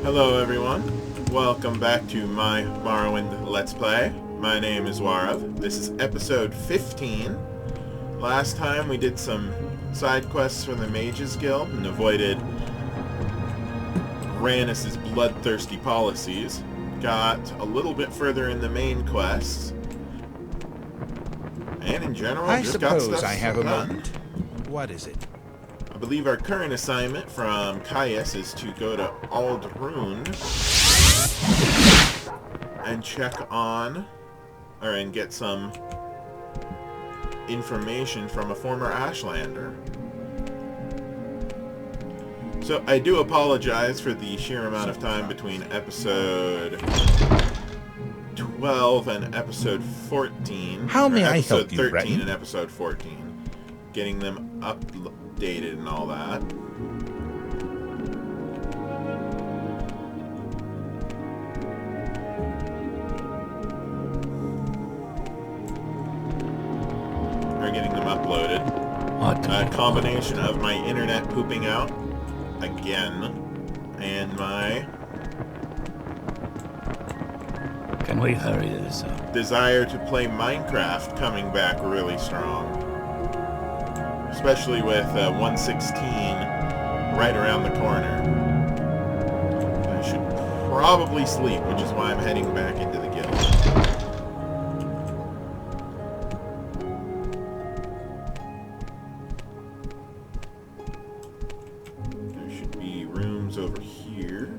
Hello everyone, welcome back to my Morrowind Let's Play. My name is Warav. This is episode 15. Last time we did some side quests for the Mages Guild and avoided Rannis's bloodthirsty policies. Got a little bit further in the main quests. And in general, I just got suppose stuff I have a done. moment. What is it? I believe our current assignment from TES is to go to Aldrune and check on, and get some information from a former Ashlander. So I do apologize for the sheer amount of time between episode 12 and episode 14. How may I episode help you, 13 Breton? and episode 14. Getting them updated and all that. Or getting them uploaded. A combination of my internet pooping out again and my Can we hurry this up? desire to play Minecraft coming back really strong. Especially with 116 right around the corner. I should probably sleep, which is why I'm heading back into the guild. There should be rooms over here.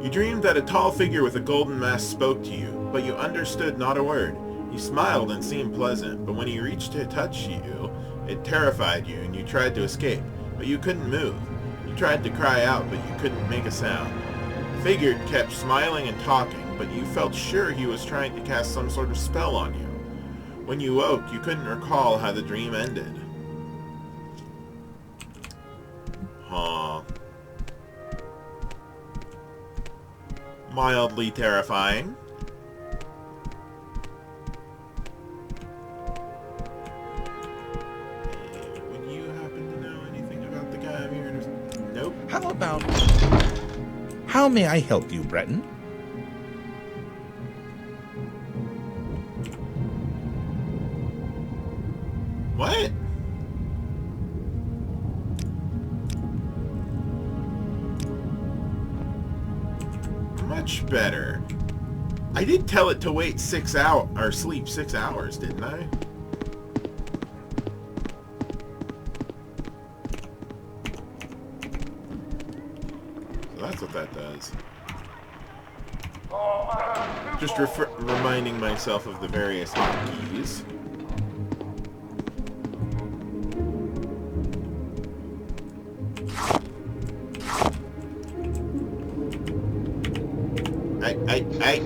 You dreamed that a tall figure with a golden mask spoke to you, but you understood not a word. He smiled and seemed pleasant, but when he reached to touch you, it terrified you and you tried to escape, but you couldn't move. You tried to cry out, but you couldn't make a sound. The figure kept smiling and talking, but you felt sure he was trying to cast some sort of spell on you. When you woke, you couldn't recall how the dream ended. Huh. Mildly terrifying. Would you happen to know anything about the guy I'm here to... Nope. How may I help you, Breton? What? Much better. I did tell it to wait 6 hours, or sleep 6 hours, didn't I? So that's what that does. Just reminding myself of the various hotkeys. I...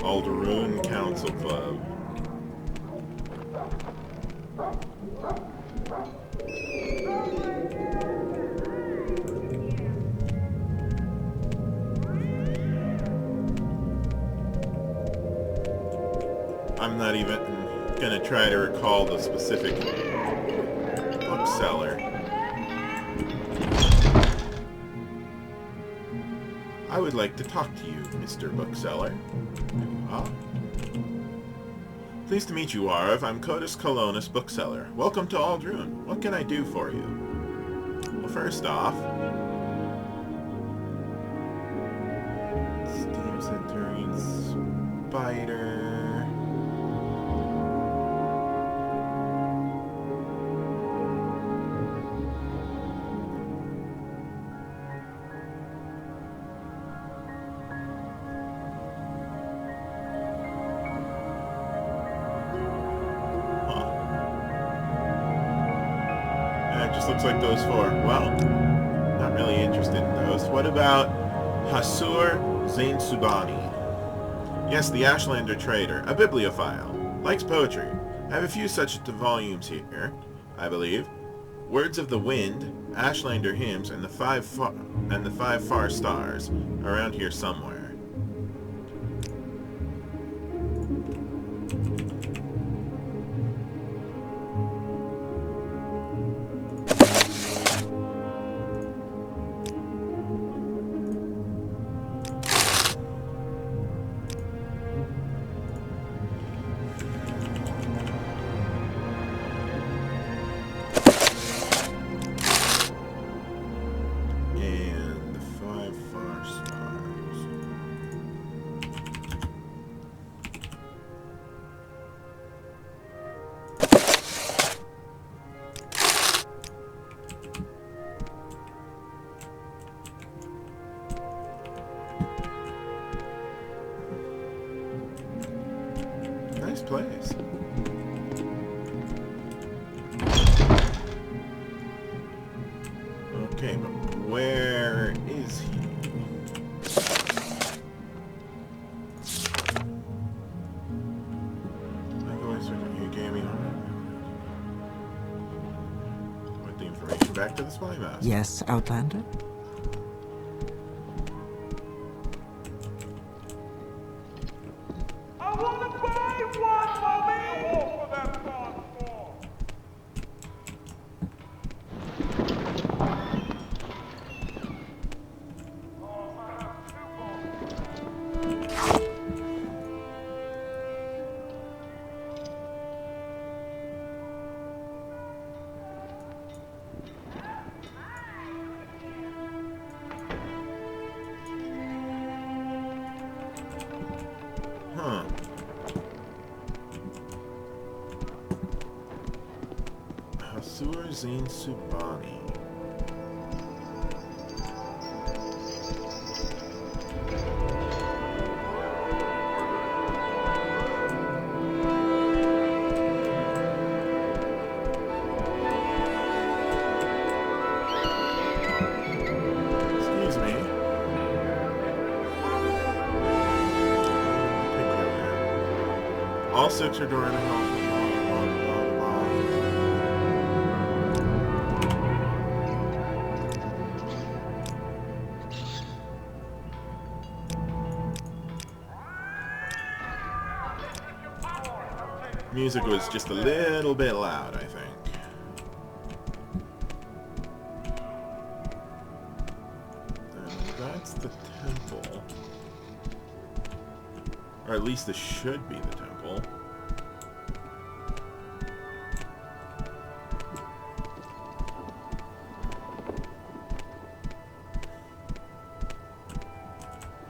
Aldrune Council Club. I'm not even gonna try to recall the specific bookseller. I would like to talk to you, Mr. Bookseller. Ah. Pleased to meet you, Warav. I'm Codus Colonus, Bookseller. Welcome to Aldrune. What can I do for you? Well, first off... Steam Centurion Spider... It just looks like those four. Well, not really interested in those. What about Hasur Zain Subani. Yes, the Ashlander trader, a bibliophile. Likes poetry. I have a few such volumes here, I believe. Words of the Wind, Ashlander hymns, and the five far stars, around here somewhere. Nice place. Okay, but where is he? You gave me with the information back to the spy master. Yes, Outlander? Huh. Hasur Zain Subani. Excuse me. All six are door in the house. Music was just a little bit loud, I think. And that's the temple. Or at least this should be the temple.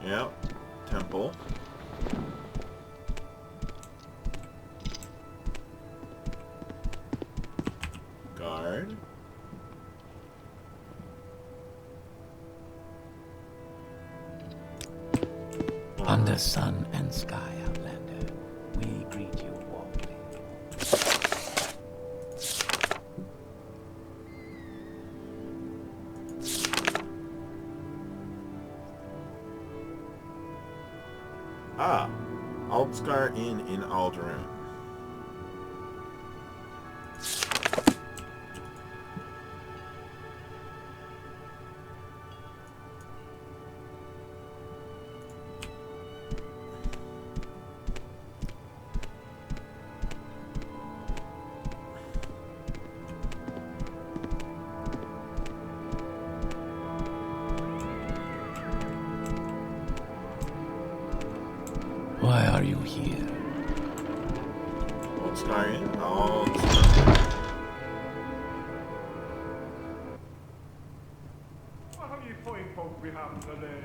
Yep, temple. Guard. Under sun and sky, Outlander, we greet you warmly. Ah, Aldscar Inn in Alderaan. Why are you here? Aldscar Inn? Aldscar. What have you fine folk we have today?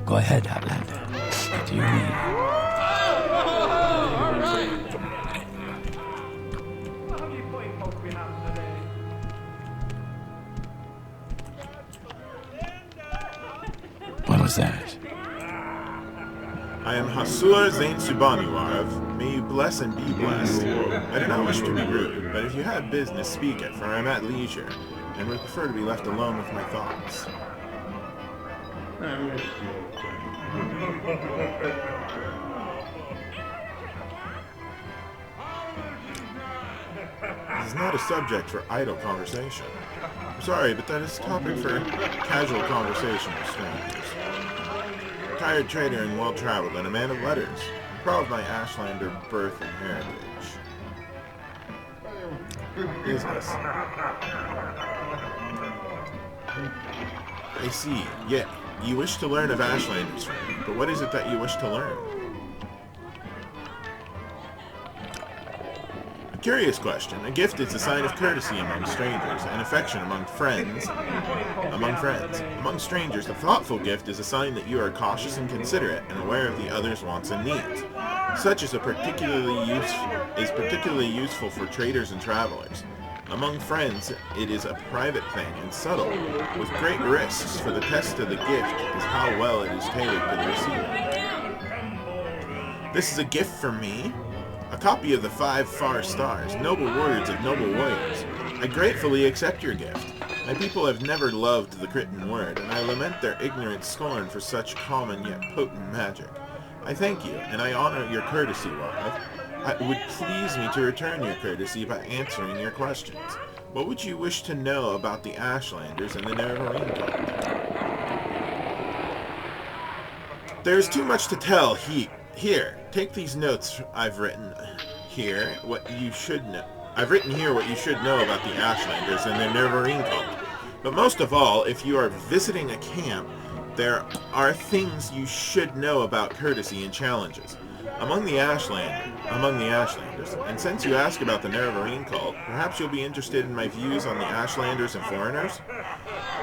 Go ahead, Outlander. What do you mean? What have you fine folk we have today? What was that? I am Hasur Zain Subani Warv. May you bless and be blessed. I do not wish to be rude, but if you have business, speak it, for I am at leisure. and would prefer to be left alone with my thoughts. This is not a subject for idle conversation. I'm sorry, but that is a topic for casual conversation with strangers. A retired trader and well-traveled, and a man of letters. I'm proud of my Ashlander birth and heritage. Business. I see. Yeah, you wish to learn of Ashlanders from me, but what is it that you wish to learn? A curious question. A gift is a sign of courtesy among strangers, and affection among friends. Among strangers, a thoughtful gift is a sign that you are cautious and considerate, and aware of the other's wants and needs. Such is particularly useful for traders and travelers. Among friends, it is a private thing and subtle, with great risks, for the test of the gift is how well it is tailored to the receiver. This is a gift from me? A copy of the 5 far stars, noble words of noble warriors. I gratefully accept your gift. My people have never loved the Crichton word, and I lament their ignorant scorn for such common yet potent magic. I thank you, and I honor your courtesy, Wild. It would please me to return your courtesy by answering your questions. What would you wish to know about the Ashlanders and the Nevermarine cult? There's too much to tell. Here, take these notes I've written here. What you should know. I've written here what you should know about the Ashlanders and the Nevermarine cult. But most of all, if you are visiting a camp, there are things you should know about courtesy and challenges. Among the Ashlanders, and since you ask about the Nevermarine cult, perhaps you'll be interested in my views on the Ashlanders and foreigners?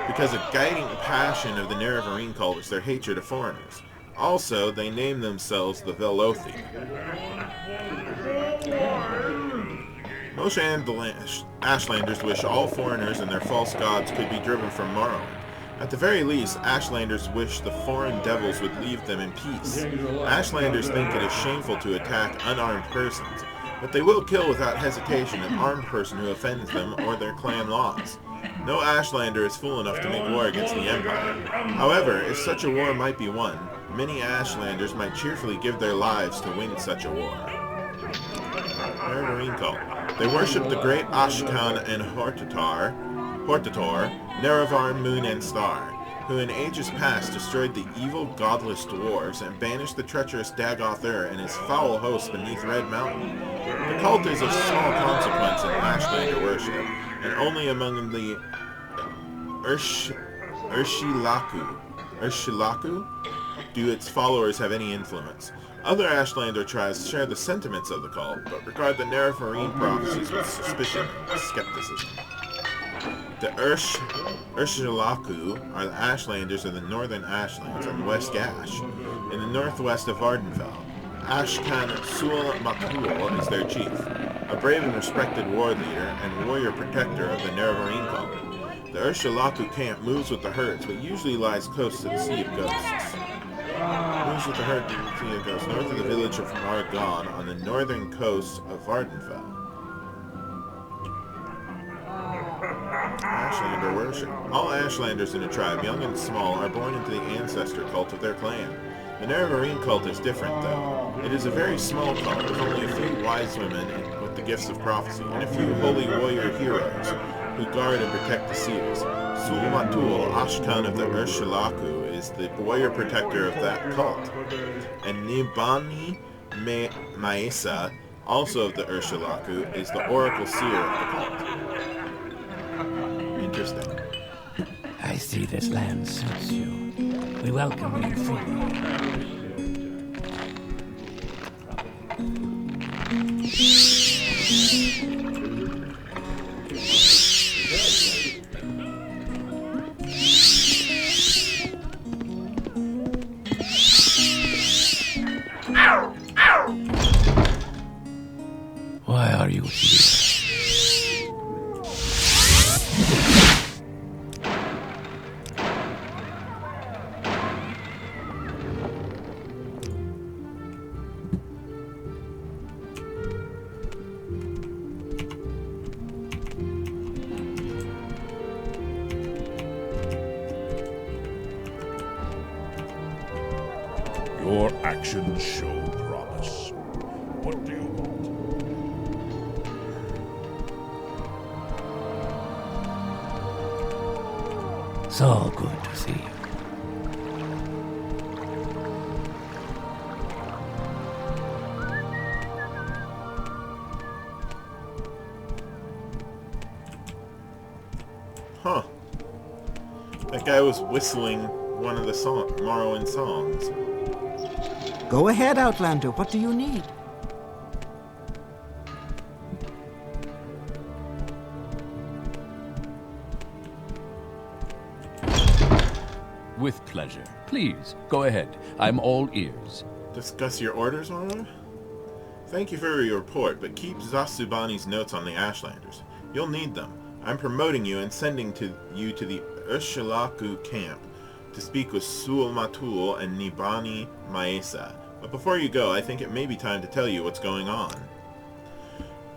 Because a guiding passion of the Nevermarine cult is their hatred of foreigners. Also, they name themselves the Velothi. Most Ashlanders wish all foreigners and their false gods could be driven from Morrowind. At the very least, Ashlanders wish the foreign devils would leave them in peace. Ashlanders think it is shameful to attack unarmed persons, but they will kill without hesitation an armed person who offends them or their clan laws. No Ashlander is fool enough to make war against the Empire. However, if such a war might be won, many Ashlanders might cheerfully give their lives to win such a war. Nevermarine cult. They worship the great Ashkan and Hortator, Nerevar, Moon, and Star, who in ages past destroyed the evil godless dwarves and banished the treacherous Dagoth and his foul hosts beneath Red Mountain. The cult is of small consequence in Ashlander worship, and only among the Urshilaku do its followers have any influence. Other Ashlander tribes share the sentiments of the cult, but regard the Nevermarine prophecies with suspicion and skepticism. The Urshilaku are the Ashlanders of the northern Ashlands and West Gash, in the northwest of Vardenfell. Ashkan Sul Matul is their chief, a brave and respected war leader and warrior protector of the Nevermarine cult. The Urshilaku camp moves with the herds, but usually lies close to the Sea of Ghosts. North of the village of Margon on the northern coast of Vardenfell. Ashlander worship. All Ashlanders in a tribe, young and small, are born into the ancestor cult of their clan. The Nevermarine cult is different, though. It is a very small cult with only a few wise women with the gifts of prophecy, and a few holy warrior heroes who guard and protect the seals. Sulmatul, Ashkan of the Urshilaku, is the warrior protector of that cult, and Nibani Maesa, also of the Urshilaku, is the oracle seer of the cult. Interesting. I see this land suits you. We welcome you fully. Why are you here? Your actions show promise. What do you want? So good to see you. Huh. That guy was whistling one of the Morrowind songs. Go ahead, Outlander. What do you need? With pleasure. Please, go ahead. I'm all ears. Discuss your orders, Morrowind? Thank you for your report, but keep Zasubani's notes on the Ashlanders. You'll need them. I'm promoting you and sending you to the Urshilaku camp to speak with Sul Matul and Nibani Maesa. But before you go, I think it may be time to tell you what's going on.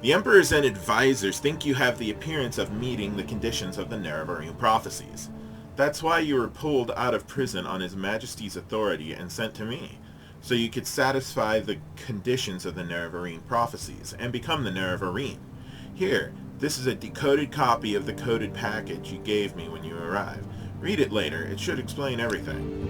The Emperors and advisors think you have the appearance of meeting the conditions of the Nerevarine prophecies. That's why you were pulled out of prison on His Majesty's authority and sent to me, so you could satisfy the conditions of the Nerevarine prophecies and become the Nerevarine. Here, this is a decoded copy of the coded package you gave me when you arrived. Read it later. It should explain everything.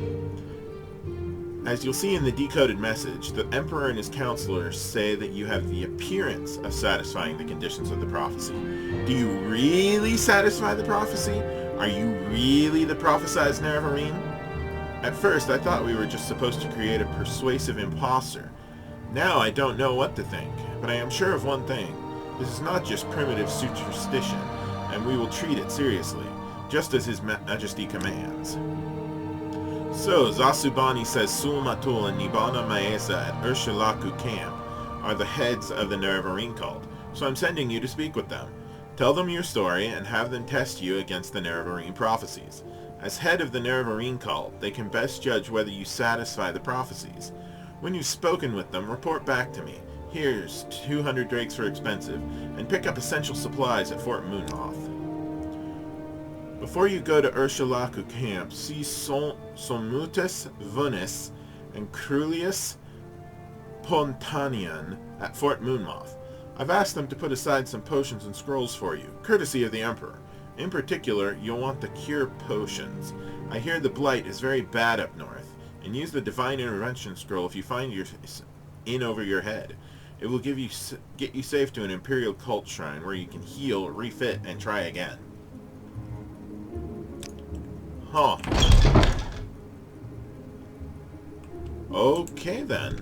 As you'll see in the decoded message, the Emperor and his counselors say that you have the appearance of satisfying the conditions of the prophecy. Do you really satisfy the prophecy? Are you really the prophesized Nerevarine? At first, I thought we were just supposed to create a persuasive imposter. Now I don't know what to think, but I am sure of one thing. This is not just primitive superstition, and we will treat it seriously, just as His Majesty commands. So, Zasubani says Sul Matul and Nibana Maesa at Urshilaku camp are the heads of the Nerevarine cult, so I'm sending you to speak with them. Tell them your story and have them test you against the Nerevarine prophecies. As head of the Nerevarine cult, they can best judge whether you satisfy the prophecies. When you've spoken with them, report back to me. Here's 200 drakes for expensive, and pick up essential supplies at Fort Moonmoth. Before you go to Urshilaku camp, see Somutus Vunis and Crulius Pontanian at Fort Moonmoth. I've asked them to put aside some potions and scrolls for you, courtesy of the Emperor. In particular, you'll want the cure potions. I hear the blight is very bad up north, and use the Divine Intervention scroll if you find you're in over your head. It will get you safe to an Imperial cult shrine where you can heal, refit, and try again. Huh. Okay then.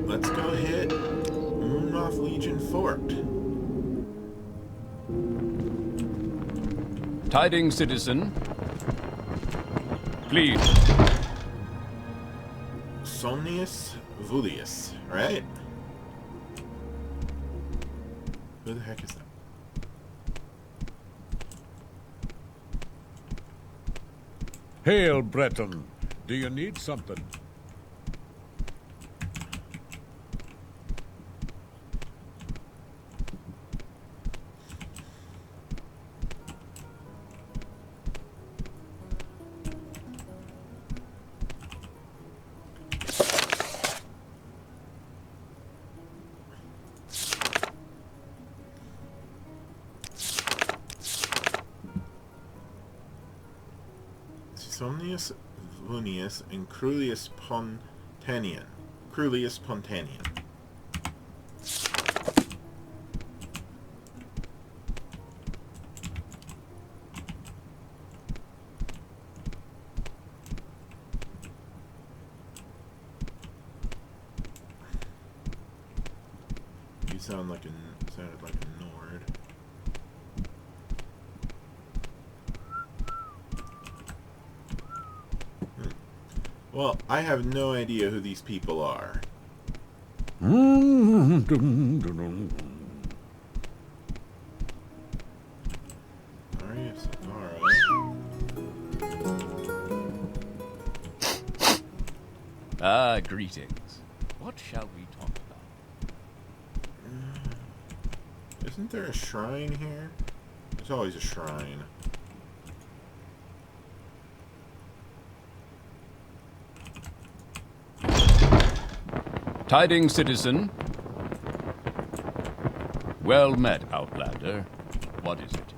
Let's go hit Moonmoth Legion Fort. Tidings, citizen. Please. Somnius Vulius, right? Who the heck is that? Hail, Breton. Do you need something? Somnius Vunius and Crulius Pontanian. Crulius Pontanian. You sounded like a Nord. Well, I have no idea who these people are. Ah, greetings. What shall we talk about? Isn't there a shrine here? There's always a shrine. Tidings, citizen. Well met, Outlander. What is it?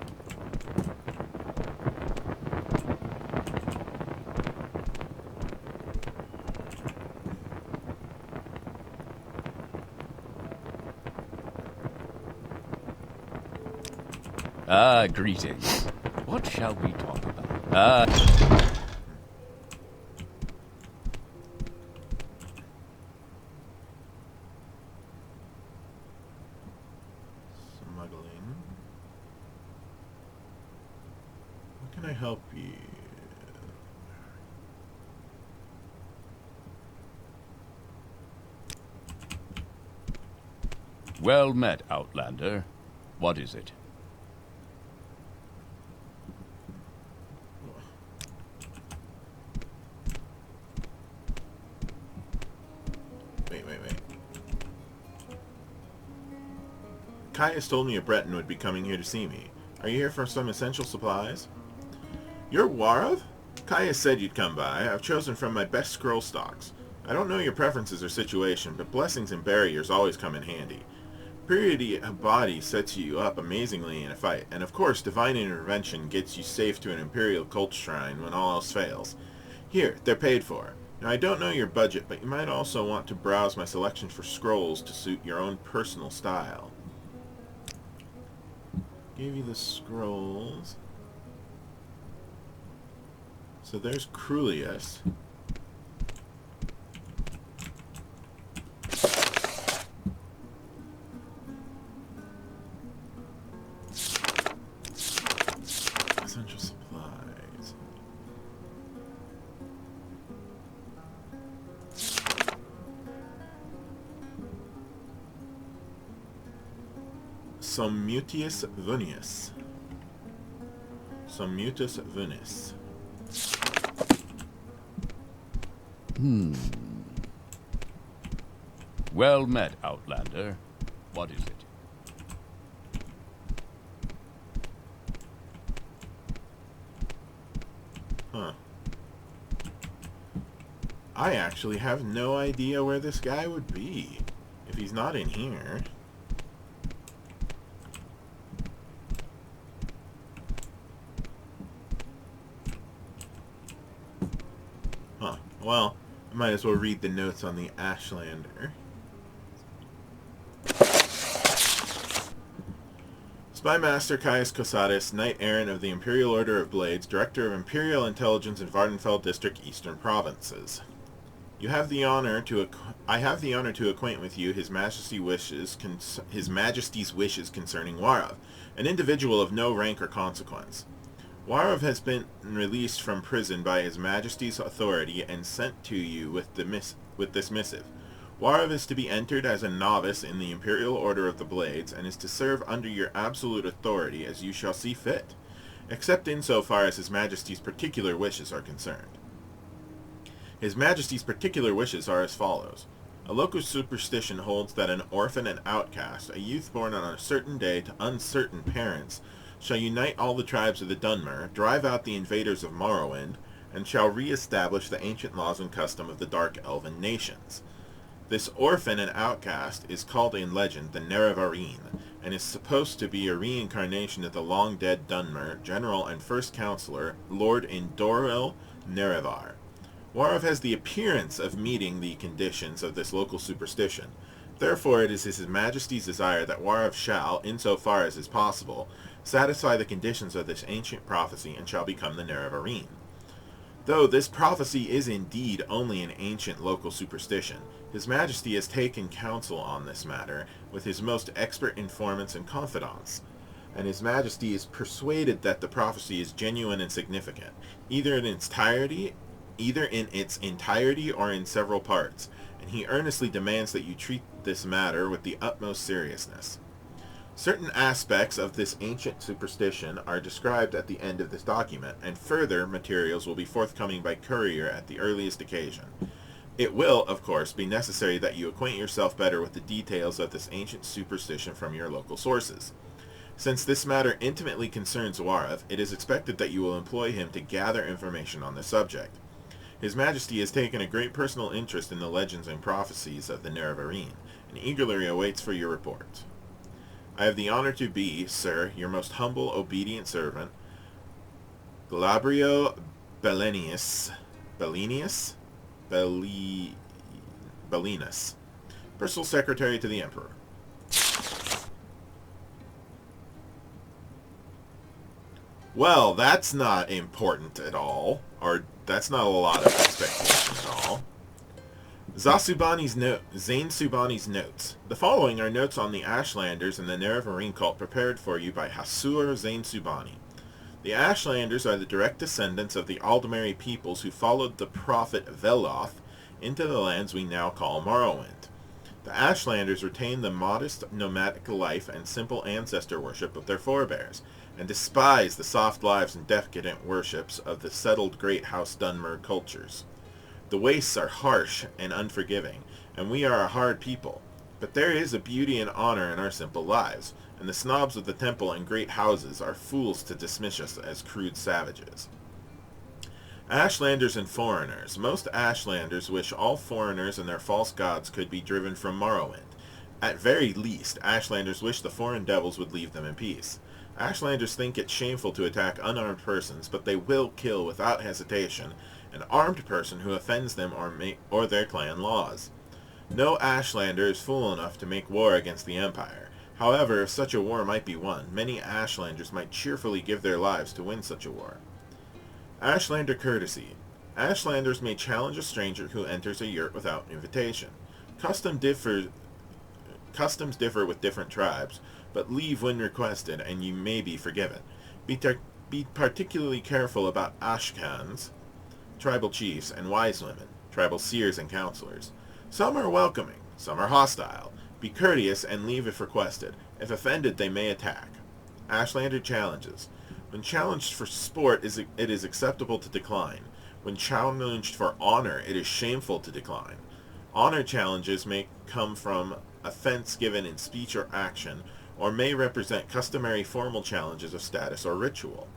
Ah, greetings. What shall we talk about? Smuggling. How can I help you? Well met, Outlander. What is it? Wait. Caius told me a Breton would be coming here to see me. Are you here for some essential supplies? You're Warav? Caius said you'd come by. I've chosen from my best scroll stocks. I don't know your preferences or situation, but blessings and barriers always come in handy. Purity of body sets you up amazingly in a fight, and of course divine intervention gets you safe to an imperial cult shrine when all else fails. Here, they're paid for. Now I don't know your budget, but you might also want to browse my selection for scrolls to suit your own personal style. Gave you the scrolls. So there's Crulius. Essential supplies. Sommutius Vunius. Sommutus Vunis. Well met, Outlander. What is it? Huh. I actually have no idea where this guy would be if he's not in here. Huh. Well, I might as well read the notes on the Ashlander. Spymaster Caius Cosatus, Knight-Errant of the Imperial Order of Blades, Director of Imperial Intelligence in Vardenfell District, Eastern Provinces. I have the honor to acquaint with you His Majesty's wishes concerning Warav, an individual of no rank or consequence. Warav has been released from prison by His Majesty's authority and sent to you with this missive. Warav is to be entered as a novice in the Imperial Order of the Blades, and is to serve under your absolute authority as you shall see fit, except insofar as His Majesty's particular wishes are concerned. His Majesty's particular wishes are as follows. A local superstition holds that an orphan and outcast, a youth born on a certain day to uncertain parents, shall unite all the tribes of the Dunmer, drive out the invaders of Morrowind, and shall re-establish the ancient laws and custom of the Dark Elven nations. This orphan and outcast is called in legend the Nerevarine, and is supposed to be a reincarnation of the long-dead Dunmer, General and First Counselor, Lord Indoril Nerevar. Warav has the appearance of meeting the conditions of this local superstition. Therefore it is His Majesty's desire that Warav shall, insofar as is possible, satisfy the conditions of this ancient prophecy and shall become the Nerevarine. Though this prophecy is indeed only an ancient local superstition, His Majesty has taken counsel on this matter with his most expert informants and confidants, and His Majesty is persuaded that the prophecy is genuine and significant, either in its entirety or in several parts, and he earnestly demands that you treat this matter with the utmost seriousness. Certain aspects of this ancient superstition are described at the end of this document, and further materials will be forthcoming by courier at the earliest occasion. It will, of course, be necessary that you acquaint yourself better with the details of this ancient superstition from your local sources. Since this matter intimately concerns Warav, it is expected that you will employ him to gather information on the subject. His Majesty has taken a great personal interest in the legends and prophecies of the Nerevarine, and eagerly awaits for your report. I have the honor to be, sir, your most humble, obedient servant, Glabrio Bellinus, Personal Secretary to the Emperor. Well, that's not important at all, or that's not a lot of expectation at all. Zane Subani's notes. The following are notes on the Ashlanders and the Nerevarine cult prepared for you by Hasur Zane Subani. The Ashlanders are the direct descendants of the Aldmeri peoples who followed the prophet Veloth into the lands we now call Morrowind. The Ashlanders retained the modest nomadic life and simple ancestor worship of their forebears, and despise the soft lives and decadent worships of the settled Great House Dunmer cultures. The wastes are harsh and unforgiving, and we are a hard people, but there is a beauty and honor in our simple lives, and the snobs of the temple and great houses are fools to dismiss us as crude savages. Ashlanders and foreigners. Most Ashlanders wish all foreigners and their false gods could be driven from Morrowind. At very least, Ashlanders wish the foreign devils would leave them in peace. Ashlanders think it shameful to attack unarmed persons, but they will kill without hesitation an armed person who offends them or their clan laws. No Ashlander is fool enough to make war against the Empire. However, if such a war might be won, many Ashlanders might cheerfully give their lives to win such a war. Ashlander courtesy. Ashlanders may challenge a stranger who enters a yurt without invitation. Customs differ with different tribes, but leave when requested, and you may be forgiven. Be particularly careful about Ashkans, tribal chiefs, and wise women, tribal seers and counselors. Some are welcoming, some are hostile. Be courteous and leave if requested. If offended, they may attack. Ashlander challenges. When challenged for sport, it is acceptable to decline. When challenged for honor, it is shameful to decline. Honor challenges may come from offense given in speech or action, or may represent customary formal challenges of status or ritual.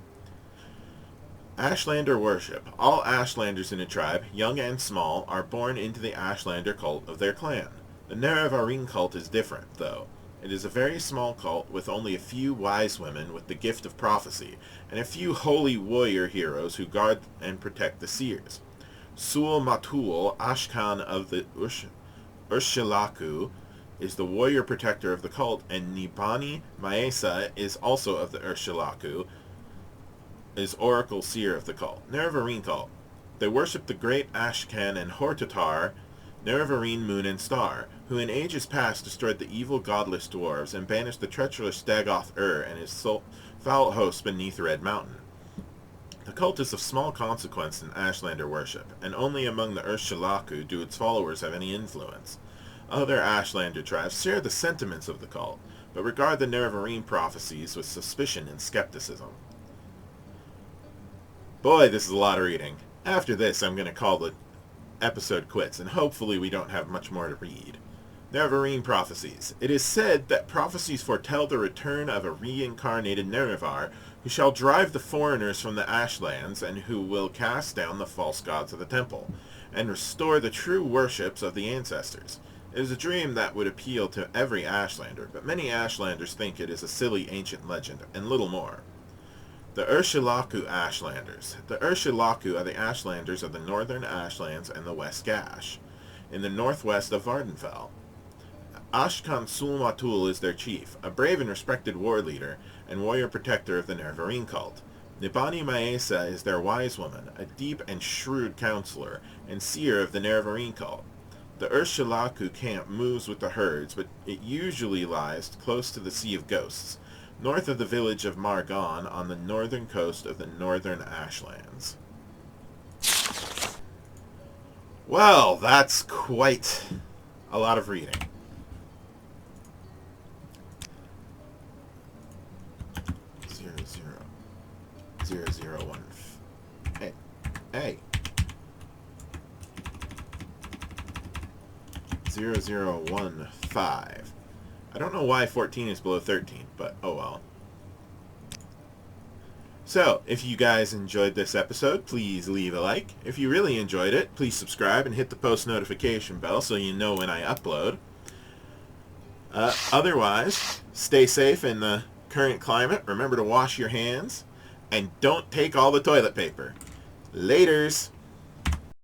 Ashlander worship. All Ashlanders in a tribe, young and small, are born into the Ashlander cult of their clan. The Nerevarine cult is different, though. It is a very small cult with only a few wise women with the gift of prophecy, and a few holy warrior heroes who guard and protect the seers. Sul Matul, Ashkan of the Urshilaku, is the warrior protector of the cult, and Nibani Maesa is also of the Urshilaku, is oracle seer of the cult. Nerevarine cult. They worship the great Ashkan and Hortatar, Nerevarine moon and star, who in ages past destroyed the evil godless dwarves and banished the treacherous Dagoth and his foul hosts beneath Red Mountain. The cult is of small consequence in Ashlander worship, and only among the Urshilaku do its followers have any influence. Other Ashlander tribes share the sentiments of the cult, but regard the Nerevarine prophecies with suspicion and skepticism. Boy, this is a lot of reading. After this, I'm going to call the episode quits, and hopefully we don't have much more to read. Nerevarine prophecies. It is said that prophecies foretell the return of a reincarnated Nerevar who shall drive the foreigners from the Ashlands and who will cast down the false gods of the temple and restore the true worships of the ancestors. It is a dream that would appeal to every Ashlander, but many Ashlanders think it is a silly ancient legend, and little more. The Urshilaku Ashlanders. The Urshilaku are the Ashlanders of the northern Ashlands and the West Gash, in the northwest of Vardenfell. Ashkan Sulmatul is their chief, a brave and respected war leader and warrior protector of the Nerevarine cult. Nibani Maesa is their wise woman, a deep and shrewd counselor and seer of the Nerevarine cult. The Urshilaku camp moves with the herds, but it usually lies close to the Sea of Ghosts, north of the village of Margon on the northern coast of the northern Ashlands. Well, that's quite a lot of reading. 001. Hey. 0015. I don't know why 14 is below 13, but oh well. So, if you guys enjoyed this episode, please leave a like. If you really enjoyed it, please subscribe and hit the post notification bell so you know when I upload. Otherwise, stay safe in the current climate. Remember to wash your hands. And don't take all the toilet paper. Laters!